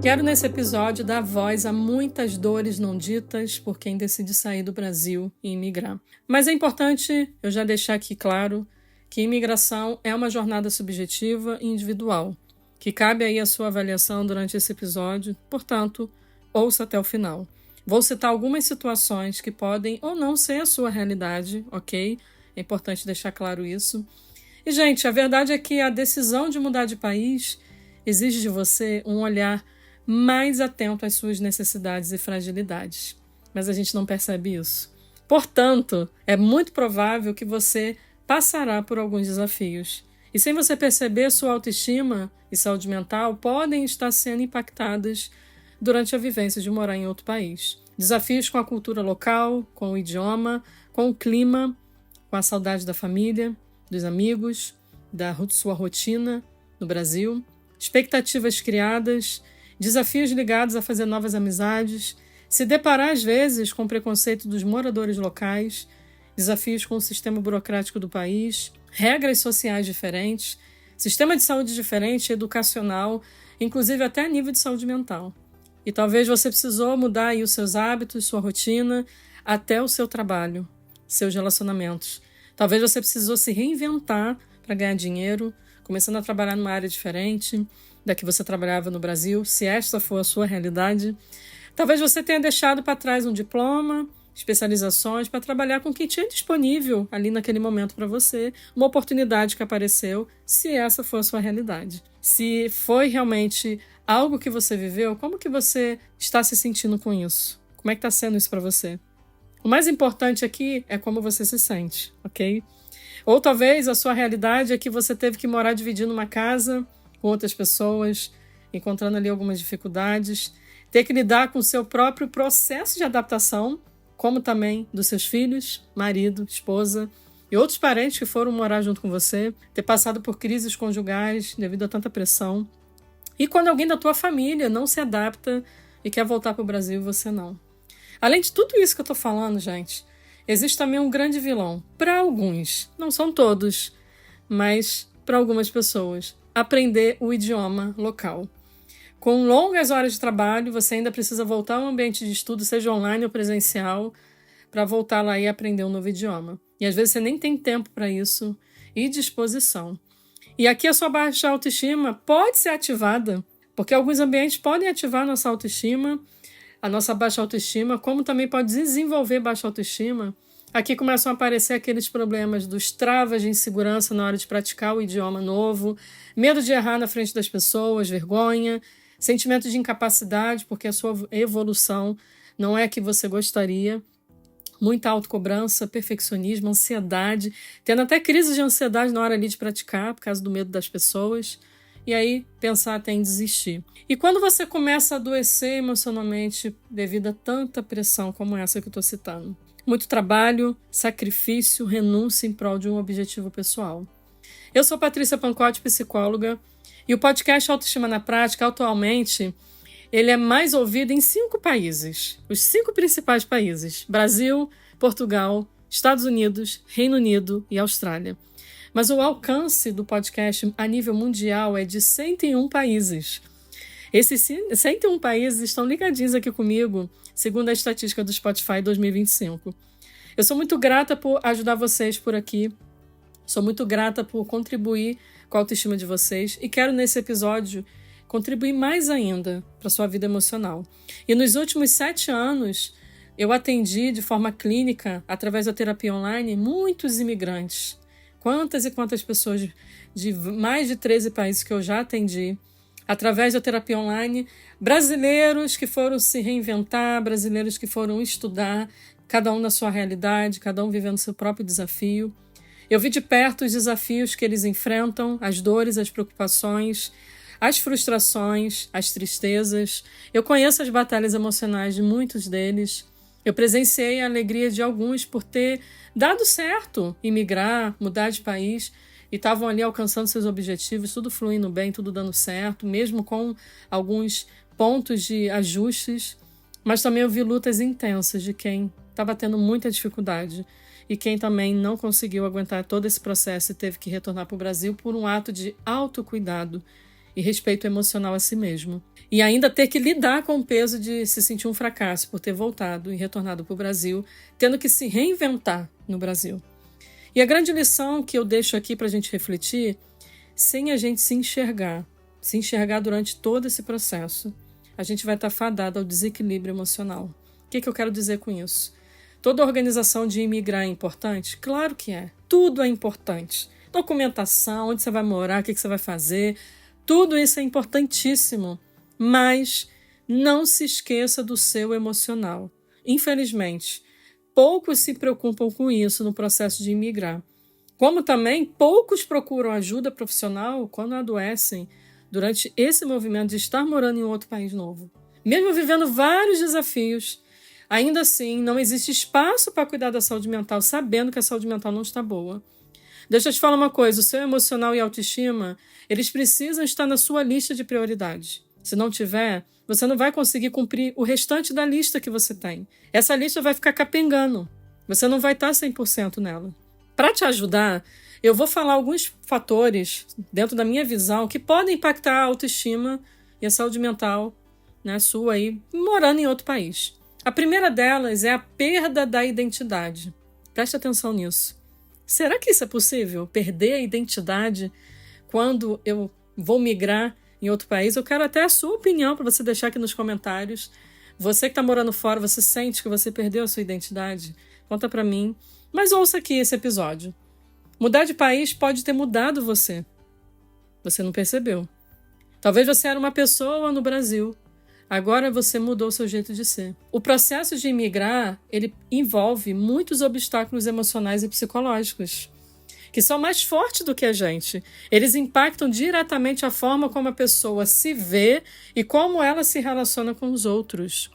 Quero nesse episódio dar voz a muitas dores não ditas por quem decide sair do Brasil e imigrar. Mas é importante eu já deixar aqui claro que imigração é uma jornada subjetiva e individual, que cabe aí a sua avaliação durante esse episódio, portanto, ouça até o final. Vou citar algumas situações que podem ou não ser a sua realidade, ok? É importante deixar claro isso. E, gente, a verdade é que a decisão de mudar de país exige de você um olhar mais atento às suas necessidades e fragilidades. Mas a gente não percebe isso. Portanto, é muito provável que você passará por alguns desafios. E sem você perceber, sua autoestima e saúde mental podem estar sendo impactadas durante a vivência de morar em outro país. Desafios com a cultura local, com o idioma, com o clima, com a saudade da família, dos amigos, da sua rotina no Brasil, expectativas criadas, desafios ligados a fazer novas amizades, se deparar às vezes com o preconceito dos moradores locais, desafios com o sistema burocrático do país, regras sociais diferentes, sistema de saúde diferente, educacional, inclusive até a nível de saúde mental. E talvez você precisou mudar aí os seus hábitos, sua rotina, até o seu trabalho, seus relacionamentos. Talvez você precisou se reinventar para ganhar dinheiro, começando a trabalhar numa área diferente da que você trabalhava no Brasil, se esta for a sua realidade. Talvez você tenha deixado para trás um diploma, especializações, para trabalhar com o que tinha disponível ali naquele momento para você, uma oportunidade que apareceu, se essa for a sua realidade. Se foi realmente algo que você viveu, como que você está se sentindo com isso? Como é que está sendo isso para você? O mais importante aqui é como você se sente, ok? Ou talvez a sua realidade é que você teve que morar dividindo uma casa com outras pessoas, encontrando ali algumas dificuldades, ter que lidar com o seu próprio processo de adaptação, como também dos seus filhos, marido, esposa e outros parentes que foram morar junto com você, ter passado por crises conjugais devido a tanta pressão. E quando alguém da tua família não se adapta e quer voltar para o Brasil, você não. Além de tudo isso que eu estou falando, gente, existe também um grande vilão. Para alguns, não são todos, mas para algumas pessoas. Aprender o idioma local. Com longas horas de trabalho, você ainda precisa voltar ao ambiente de estudo, seja online ou presencial, para voltar lá e aprender um novo idioma. E às vezes você nem tem tempo para isso e disposição. E aqui a sua baixa autoestima pode ser ativada, porque alguns ambientes podem ativar a nossa autoestima, a nossa baixa autoestima, como também pode desenvolver baixa autoestima. Aqui começam a aparecer aqueles problemas dos travas de insegurança na hora de praticar o idioma novo, medo de errar na frente das pessoas, vergonha, sentimento de incapacidade, porque a sua evolução não é a que você gostaria, muita autocobrança, perfeccionismo, ansiedade, tendo até crise de ansiedade na hora ali de praticar, por causa do medo das pessoas, e aí pensar até em desistir. E quando você começa a adoecer emocionalmente devido a tanta pressão como essa que eu estou citando, muito trabalho, sacrifício, renúncia em prol de um objetivo pessoal. Eu sou Patrícia Pancotti, psicóloga, e o podcast Autoestima na Prática, atualmente, ele é mais ouvido em 5 países. Os 5 principais países: Brasil, Portugal, Estados Unidos, Reino Unido e Austrália. Mas o alcance do podcast a nível mundial é de 101 países. Esses 101 países estão ligadinhos aqui comigo, segundo a estatística do Spotify 2025. Eu sou muito grata por ajudar vocês por aqui. Sou muito grata por contribuir com a autoestima de vocês e quero, nesse episódio, contribuir mais ainda para a sua vida emocional. E nos últimos 7 anos, eu atendi de forma clínica, através da terapia online, muitos imigrantes. Quantas e quantas pessoas de mais de 13 países que eu já atendi, através da terapia online, brasileiros que foram se reinventar, brasileiros que foram estudar, cada um na sua realidade, cada um vivendo seu próprio desafio. Eu vi de perto os desafios que eles enfrentam, as dores, as preocupações, as frustrações, as tristezas. Eu conheço as batalhas emocionais de muitos deles. Eu presenciei a alegria de alguns por ter dado certo, imigrar, mudar de país, e estavam ali alcançando seus objetivos, tudo fluindo bem, tudo dando certo, mesmo com alguns pontos de ajustes. Mas também eu vi lutas intensas de quem estava tendo muita dificuldade. e quem também não conseguiu aguentar todo esse processo e teve que retornar para o Brasil por um ato de autocuidado e respeito emocional a si mesmo. E ainda ter que lidar com o peso de se sentir um fracasso por ter voltado e retornado para o Brasil, tendo que se reinventar no Brasil. E a grande lição que eu deixo aqui para a gente refletir, sem a gente se enxergar durante todo esse processo, a gente vai estar fadado ao desequilíbrio emocional. O que eu quero dizer com isso? Toda organização de imigrar é importante? Claro que é. Tudo é importante. Documentação, onde você vai morar, o que você vai fazer, tudo isso é importantíssimo. Mas não se esqueça do seu emocional. Infelizmente, poucos se preocupam com isso no processo de imigrar. Como também poucos procuram ajuda profissional quando adoecem durante esse movimento de estar morando em outro país novo. Mesmo vivendo vários desafios, ainda assim não existe espaço para cuidar da saúde mental, sabendo que a saúde mental não está boa. Deixa eu te falar uma coisa, o seu emocional e autoestima, eles precisam estar na sua lista de prioridades. Se não tiver, você não vai conseguir cumprir o restante da lista que você tem. Essa lista vai ficar capengando. Você não vai estar 100% nela. Para te ajudar, eu vou falar alguns fatores, dentro da minha visão, que podem impactar a autoestima e a saúde mental, né, sua aí, morando em outro país. A primeira delas é a perda da identidade. Preste atenção nisso. Será que isso é possível? Perder a identidade quando eu vou migrar em outro país? Eu quero até a sua opinião para você deixar aqui nos comentários. Você que está morando fora, você sente que você perdeu a sua identidade? Conta para mim. Mas ouça aqui esse episódio. Mudar de país pode ter mudado você. Você não percebeu. Talvez você era uma pessoa no Brasil. Agora você mudou o seu jeito de ser. O processo de imigrar, ele envolve muitos obstáculos emocionais e psicológicos, que são mais fortes do que a gente. Eles impactam diretamente a forma como a pessoa se vê e como ela se relaciona com os outros.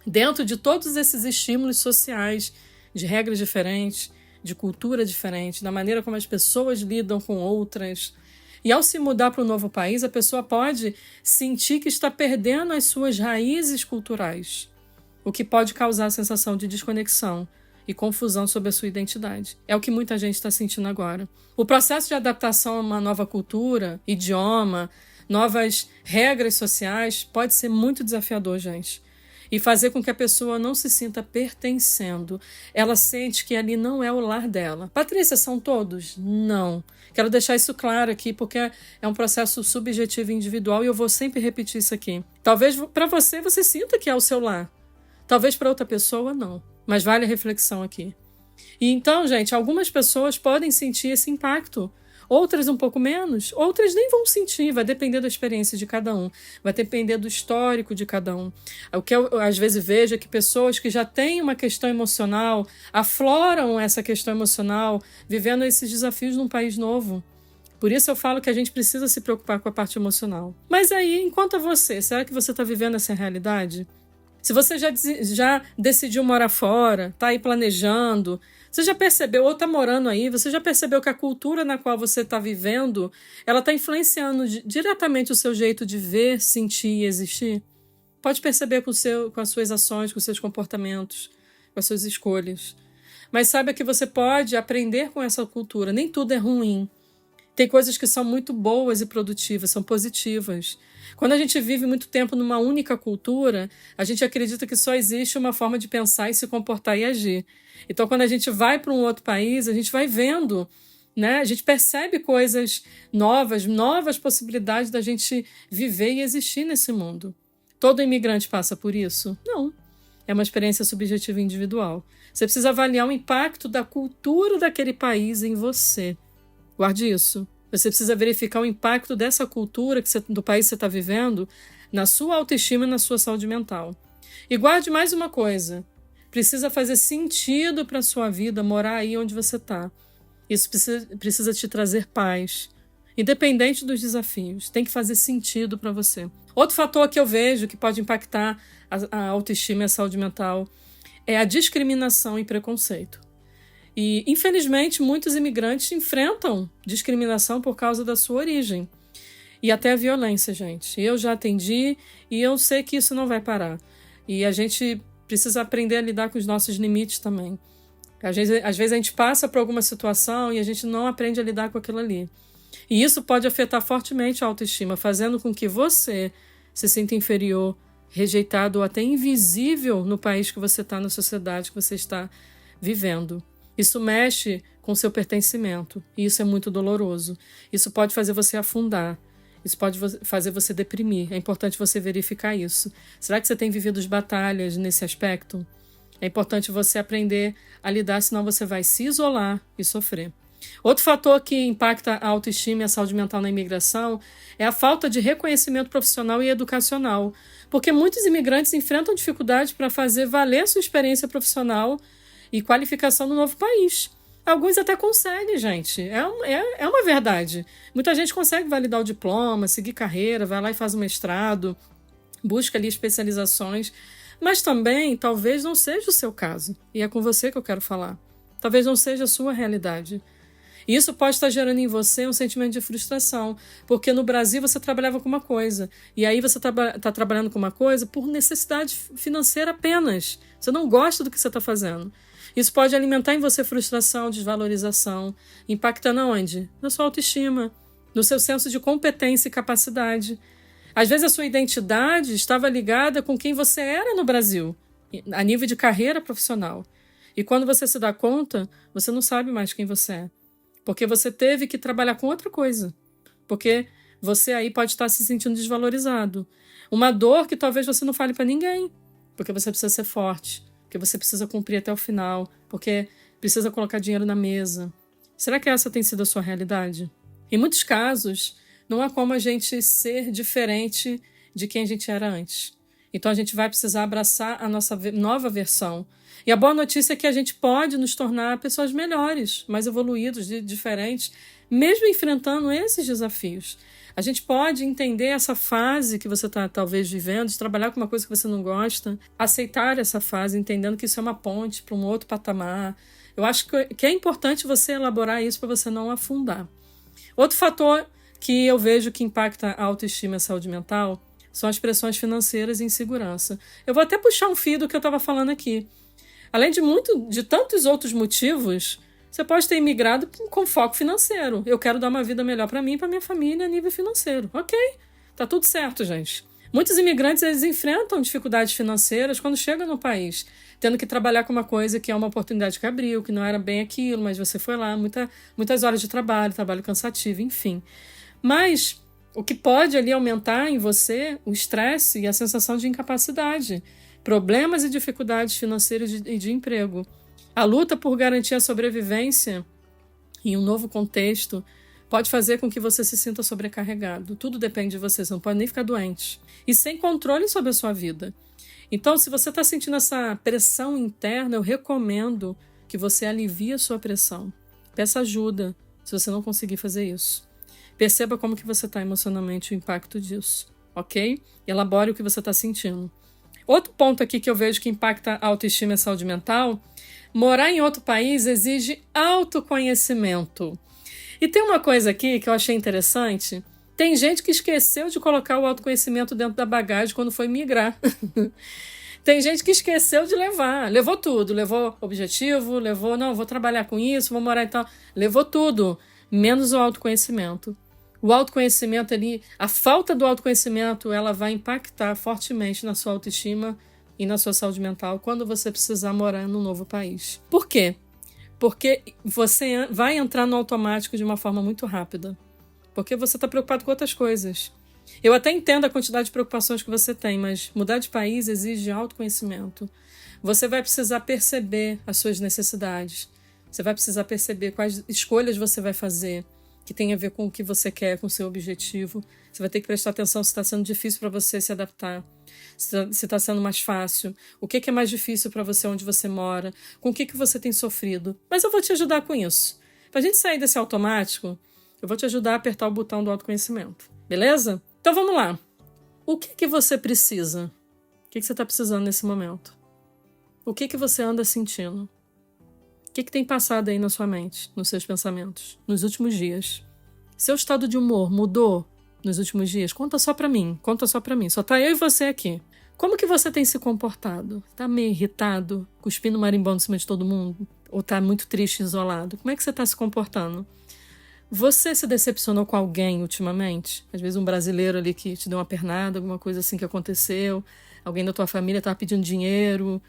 Dentro de todos esses estímulos sociais, de regras diferentes, de cultura diferente, da maneira como as pessoas lidam com outras. E ao se mudar para um novo país, a pessoa pode sentir que está perdendo as suas raízes culturais, o que pode causar a sensação de desconexão e confusão sobre a sua identidade. É o que muita gente está sentindo agora. O processo de adaptação a uma nova cultura, idioma, novas regras sociais pode ser muito desafiador, gente. E fazer com que a pessoa não se sinta pertencendo. Ela sente que ali não é o lar dela. Patrícia, são todos? Não. Quero deixar isso claro aqui, porque é um processo subjetivo e individual e eu vou sempre repetir isso aqui. Talvez para você sinta que é o seu lar. Talvez para outra pessoa, não. Mas vale a reflexão aqui. E então, gente, algumas pessoas podem sentir esse impacto. Outras um pouco menos, outras nem vão sentir, vai depender da experiência de cada um, vai depender do histórico de cada um. O que eu às vezes vejo é que pessoas que já têm uma questão emocional, afloram essa questão emocional, vivendo esses desafios num país novo. Por isso eu falo que a gente precisa se preocupar com a parte emocional. Mas aí, enquanto você, será que você está vivendo essa realidade? Se você já decidiu morar fora, está aí planejando, você já percebeu, ou está morando aí, você já percebeu que a cultura na qual você está vivendo, ela está influenciando diretamente o seu jeito de ver, sentir e existir? Pode perceber com as suas ações, com os seus comportamentos, com as suas escolhas. Mas saiba que você pode aprender com essa cultura. Nem tudo é ruim. Tem coisas que são muito boas e produtivas, são positivas. Quando a gente vive muito tempo numa única cultura, a gente acredita que só existe uma forma de pensar e se comportar e agir. Então, quando a gente vai para um outro país, a gente vai vendo, né? A gente percebe coisas novas possibilidades da gente viver e existir nesse mundo. Todo imigrante passa por isso? Não. É uma experiência subjetiva e individual. Você precisa avaliar o impacto da cultura daquele país em você. Guarde isso. Você precisa verificar o impacto dessa cultura do país que você está vivendo na sua autoestima e na sua saúde mental. E guarde mais uma coisa. Precisa fazer sentido para a sua vida morar aí onde você está. Isso precisa te trazer paz. Independente dos desafios. Tem que fazer sentido para você. Outro fator que eu vejo que pode impactar a autoestima e a saúde mental é a discriminação e preconceito. E, infelizmente, muitos imigrantes enfrentam discriminação por causa da sua origem. E até a violência, gente. Eu já atendi e eu sei que isso não vai parar. E a gente precisa aprender a lidar com os nossos limites também. Às vezes a gente passa por alguma situação e a gente não aprende a lidar com aquilo ali. E isso pode afetar fortemente a autoestima, fazendo com que você se sinta inferior, rejeitado ou até invisível no país que você está, na sociedade que você está vivendo. Isso mexe com o seu pertencimento e isso é muito doloroso. Isso pode fazer você afundar. Isso pode fazer você deprimir. É importante você verificar isso. Será que você tem vivido as batalhas nesse aspecto? É importante você aprender a lidar, senão você vai se isolar e sofrer. Outro fator que impacta a autoestima e a saúde mental na imigração é a falta de reconhecimento profissional e educacional, porque muitos imigrantes enfrentam dificuldades para fazer valer sua experiência profissional e qualificação no novo país. Alguns até conseguem, gente. É uma verdade. Muita gente consegue validar o diploma, seguir carreira, vai lá e faz um mestrado, busca ali especializações, mas também talvez não seja o seu caso. E é com você que eu quero falar. Talvez não seja a sua realidade. E isso pode estar gerando em você um sentimento de frustração, porque no Brasil você trabalhava com uma coisa, e aí você está trabalhando com uma coisa por necessidade financeira apenas. Você não gosta do que você está fazendo. Isso pode alimentar em você frustração, desvalorização, impactando aonde? Na sua autoestima, no seu senso de competência e capacidade. Às vezes a sua identidade estava ligada com quem você era no Brasil, a nível de carreira profissional. E quando você se dá conta, você não sabe mais quem você é. Porque você teve que trabalhar com outra coisa. Porque você aí pode estar se sentindo desvalorizado. Uma dor que talvez você não fale para ninguém. Porque você precisa ser forte. Porque você precisa cumprir até o final. Porque precisa colocar dinheiro na mesa. Será que essa tem sido a sua realidade? Em muitos casos, não há como a gente ser diferente de quem a gente era antes. Então a gente vai precisar abraçar a nossa nova versão. E a boa notícia é que a gente pode nos tornar pessoas melhores, mais evoluídos, diferentes, mesmo enfrentando esses desafios. A gente pode entender essa fase que você está talvez vivendo, de trabalhar com uma coisa que você não gosta, aceitar essa fase, entendendo que isso é uma ponte para um outro patamar. Eu acho que é importante você elaborar isso para você não afundar. Outro fator que eu vejo que impacta a autoestima e a saúde mental são as pressões financeiras e insegurança. Eu vou até puxar um fio do que eu estava falando aqui. Além de tantos outros motivos, você pode ter imigrado com foco financeiro. Eu quero dar uma vida melhor para mim e para minha família a nível financeiro. Ok, tá tudo certo, gente. Muitos imigrantes eles enfrentam dificuldades financeiras quando chegam no país, tendo que trabalhar com uma coisa que é uma oportunidade que abriu, que não era bem aquilo, mas você foi lá, muitas horas de trabalho cansativo, enfim. Mas o que pode ali aumentar em você o estresse e a sensação de incapacidade, problemas e dificuldades financeiras e de emprego. A luta por garantir a sobrevivência em um novo contexto pode fazer com que você se sinta sobrecarregado. Tudo depende de você não pode nem ficar doente. E sem controle sobre a sua vida. Então, se você está sentindo essa pressão interna, eu recomendo que você alivie a sua pressão. Peça ajuda se você não conseguir fazer isso. Perceba como que você está emocionalmente, o impacto disso, ok? Elabore o que você está sentindo. Outro ponto aqui que eu vejo que impacta a autoestima e a saúde mental, morar em outro país exige autoconhecimento. E tem uma coisa aqui que eu achei interessante, tem gente que esqueceu de colocar o autoconhecimento dentro da bagagem quando foi migrar. Tem gente que esqueceu de levar, levou tudo, levou objetivo, não, vou trabalhar com isso, vou morar e tal, levou tudo, menos o autoconhecimento. O autoconhecimento ali, a falta do autoconhecimento, ela vai impactar fortemente na sua autoestima e na sua saúde mental quando você precisar morar num novo país. Por quê? Porque você vai entrar no automático de uma forma muito rápida. Porque você está preocupado com outras coisas. Eu até entendo a quantidade de preocupações que você tem, mas mudar de país exige autoconhecimento. Você vai precisar perceber as suas necessidades. Você vai precisar perceber quais escolhas você vai fazer, que tem a ver com o que você quer, com o seu objetivo. Você vai ter que prestar atenção se está sendo difícil para você se adaptar, se está sendo mais fácil, o que é mais difícil para você onde você mora, com o que você tem sofrido. Mas eu vou te ajudar com isso. Para a gente sair desse automático, eu vou te ajudar a apertar o botão do autoconhecimento. Beleza? Então vamos lá. O que você precisa? O que você está precisando nesse momento? O que você anda sentindo? O que tem passado aí na sua mente, nos seus pensamentos, nos últimos dias? Seu estado de humor mudou nos últimos dias? Conta só pra mim. Só tá eu e você aqui. Como que você tem se comportado? Tá meio irritado, cuspindo marimbondo em cima de todo mundo? ou está muito triste, isolado? Como é que você está se comportando? Você se decepcionou com alguém ultimamente? Às vezes um brasileiro ali que te deu uma pernada, alguma coisa assim que aconteceu, alguém da tua família estava pedindo dinheiro,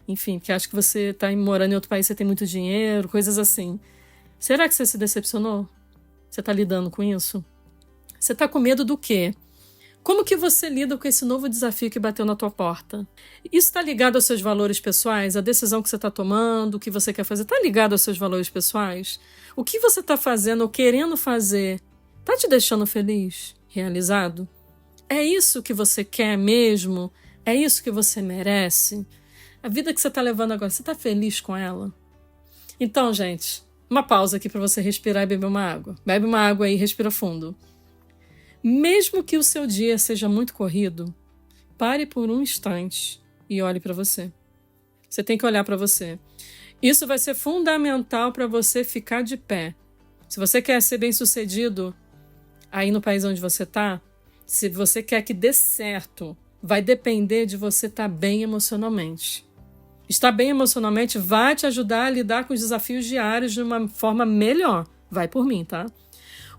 enfim, que acha que você está morando em outro país, você tem muito dinheiro, coisas assim. Será que você se decepcionou? Você está lidando com isso? Você está com medo do quê? Como que você lida com esse novo desafio que bateu na tua porta? Isso está ligado aos seus valores pessoais? A decisão que você está tomando, o que você quer fazer, está ligado aos seus valores pessoais? O que você está fazendo ou querendo fazer está te deixando feliz? Realizado? É isso que você quer mesmo? É isso que você merece? A vida que você está levando agora, você está feliz com ela? Então, gente, uma pausa aqui para você respirar e beber uma água. Bebe uma água aí e respira fundo. Mesmo que o seu dia seja muito corrido, pare por um instante e olhe para você. Você tem que olhar para você. Isso vai ser fundamental para você ficar de pé. Se você quer ser bem-sucedido aí no país onde você está, se você quer que dê certo, vai depender de você estar bem emocionalmente. Estar bem emocionalmente vai te ajudar a lidar com os desafios diários de uma forma melhor. Vai por mim, tá?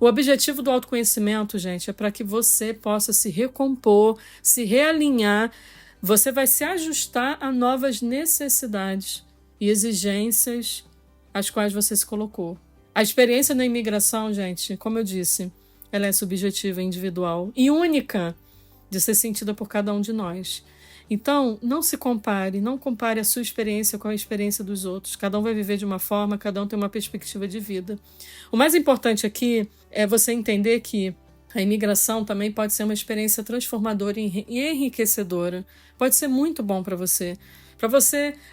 O objetivo do autoconhecimento, gente, é para que você possa se recompor, se realinhar. Você vai se ajustar a novas necessidades e exigências às quais você se colocou. A experiência na imigração, gente, como eu disse, ela é subjetiva, individual e única de ser sentida por cada um de nós. Então, não se compare, não compare a sua experiência com a experiência dos outros. Cada um vai viver de uma forma, cada um tem uma perspectiva de vida. O mais importante aqui é você entender que a imigração também pode ser uma experiência transformadora e enriquecedora. Pode ser muito bom para você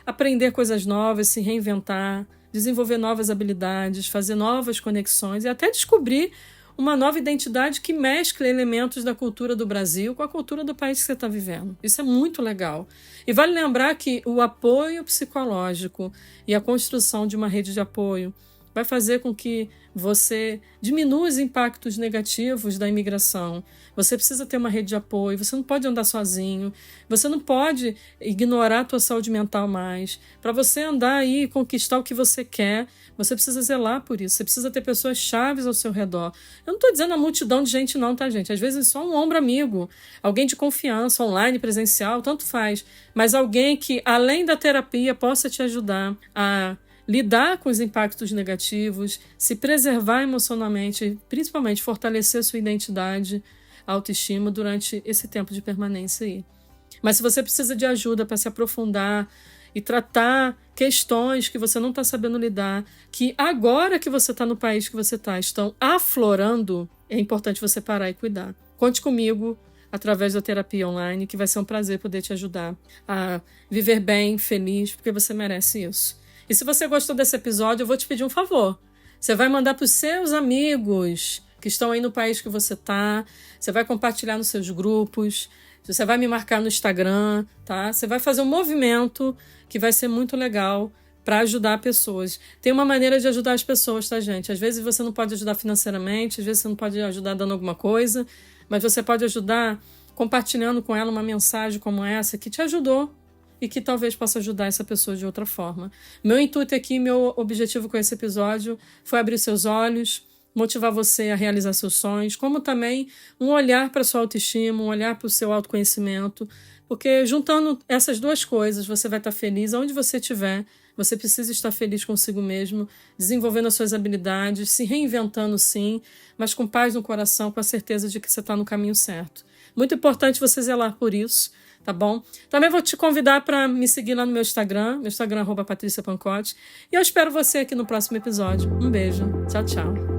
aprender coisas novas, se reinventar, desenvolver novas habilidades, fazer novas conexões e até descobrir uma nova identidade que mescla elementos da cultura do Brasil com a cultura do país que você está vivendo. Isso é muito legal. E vale lembrar que o apoio psicológico e a construção de uma rede de apoio vai fazer com que você diminua os impactos negativos da imigração. Você precisa ter uma rede de apoio, você não pode andar sozinho, você não pode ignorar a tua saúde mental mais. Para você andar aí e conquistar o que você quer, você precisa zelar por isso, você precisa ter pessoas chaves ao seu redor. Eu não estou dizendo a multidão de gente não, tá, gente? Às vezes é só um ombro amigo, alguém de confiança, online, presencial, tanto faz. Mas alguém que, além da terapia, possa te ajudar a lidar com os impactos negativos, se preservar emocionalmente, principalmente fortalecer sua identidade, autoestima durante esse tempo de permanência aí. Mas se você precisa de ajuda para se aprofundar e tratar questões que você não está sabendo lidar, que agora que você está no país que você está, estão aflorando, é importante você parar e cuidar. Conte comigo através da terapia online, que vai ser um prazer poder te ajudar a viver bem, feliz, porque você merece isso. E se você gostou desse episódio, eu vou te pedir um favor. Você vai mandar para os seus amigos que estão aí no país que você está. Você vai compartilhar nos seus grupos. Você vai me marcar no Instagram, tá? Você vai fazer um movimento que vai ser muito legal para ajudar pessoas. Tem uma maneira de ajudar as pessoas, tá, gente? Às vezes você não pode ajudar financeiramente, às vezes você não pode ajudar dando alguma coisa, mas você pode ajudar compartilhando com ela uma mensagem como essa que te ajudou e que talvez possa ajudar essa pessoa de outra forma. Meu intuito aqui, meu objetivo com esse episódio foi abrir seus olhos, motivar você a realizar seus sonhos, como também um olhar para a sua autoestima, um olhar para o seu autoconhecimento, porque juntando essas duas coisas, você vai estar feliz onde você estiver. Você precisa estar feliz consigo mesmo, desenvolvendo as suas habilidades, se reinventando sim, mas com paz no coração, com a certeza de que você está no caminho certo. Muito importante você zelar por isso, tá bom? Também vou te convidar para me seguir lá no meu Instagram @patriciapancotti, e eu espero você aqui no próximo episódio. Um beijo, tchau, tchau.